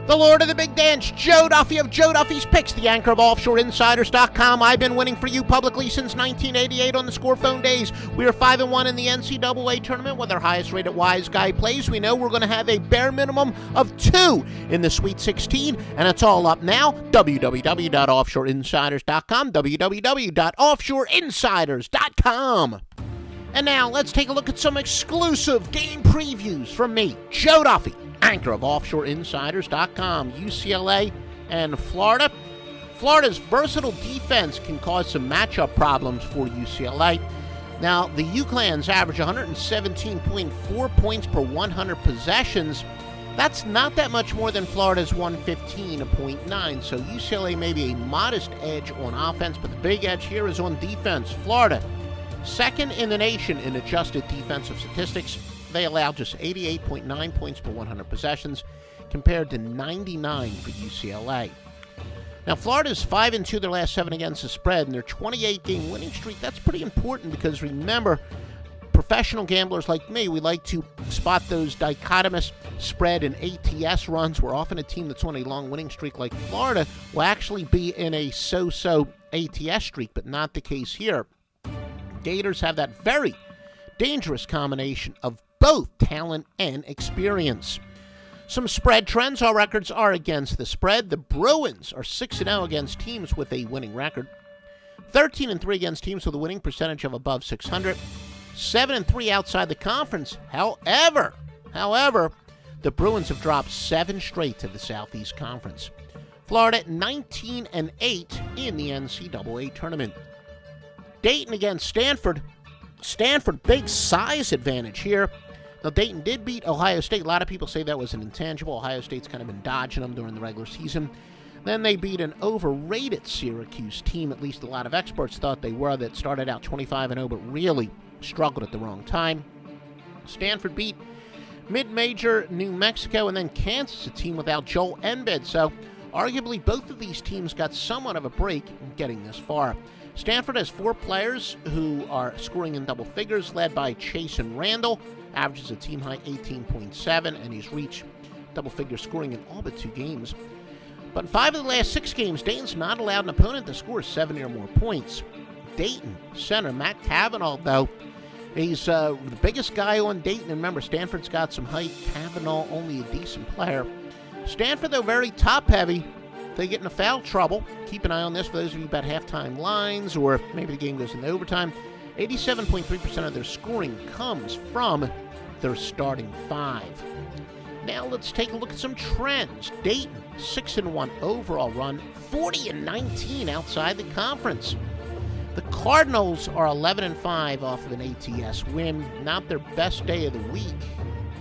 The Lord of the Big Dance, Joe Duffy of Joe Duffy's Picks, the anchor of OffshoreInsiders.com. I've been winning for you publicly since 1988 on the Score Phone days. We are 5-1 in the NCAA tournament with our highest-rated Wise Guy plays. We know we're going to have a bare minimum of 2 in the Sweet 16, and it's all up now. www.offshoreinsiders.com, www.offshoreinsiders.com. And now, let's take a look at some exclusive game previews from me, Joe Duffy, anchor of OffshoreInsiders.com. UCLA and Florida. Florida's versatile defense can cause some matchup problems for UCLA. Now, the UCLans average 117.4 points per 100 possessions. That's not that much more than Florida's 115.9, so UCLA may be a modest edge on offense, but the big edge here is on defense. Florida, second in the nation in adjusted defensive statistics. They allow just 88.9 points per 100 possessions, compared to 99 for UCLA. Now, Florida's 5-2 their last 7 against the spread, and their 28-game winning streak. That's pretty important because, remember, professional gamblers like me, we like to spot those dichotomous spread and ATS runs, where often a team that's on a long winning streak like Florida will actually be in a so-so ATS streak, but not the case here. Gators have that very dangerous combination of both talent and experience. Some spread trends. Our records are against the spread. The Bruins are 6-0 against teams with a winning record, 13-3 against teams with a winning percentage of above 600, 7-3 outside the conference. However, the Bruins have dropped 7 straight to the Southeast Conference. Florida 19-8 in the NCAA tournament. Dayton against Stanford. Stanford, big size advantage here. Now, Dayton did beat Ohio State. A lot of people say that was an intangible. Ohio State's kind of been dodging them during the regular season. Then they beat an overrated Syracuse team, at least a lot of experts thought they were, that started out 25-0 but really struggled at the wrong time. Stanford beat mid-major New Mexico, and then Kansas, a team without Joel Embiid. So, arguably, both of these teams got somewhat of a break in getting this far. Stanford has 4 players who are scoring in double figures, led by Chasen Randall, averages a team-high 18.7, and he's reached double-figure scoring in all but 2 games. But in 5 of the last 6 games, Dayton's not allowed an opponent to score 70 or more points. Dayton center Matt Cavanaugh, though, he's the biggest guy on Dayton. And remember, Stanford's got some height. Cavanaugh, only a decent player. Stanford, though, very top-heavy. They get into foul trouble. Keep an eye on this for those of you about halftime lines, or maybe the game goes into overtime. 87.3% of their scoring comes from their starting 5. Now let's take a look at some trends. Dayton, 6-1 overall run, 40-19 outside the conference. The Cardinals are 11-5 off of an ATS win. Not their best day of the week.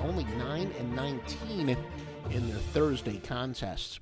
Only 9-19 in their Thursday contests.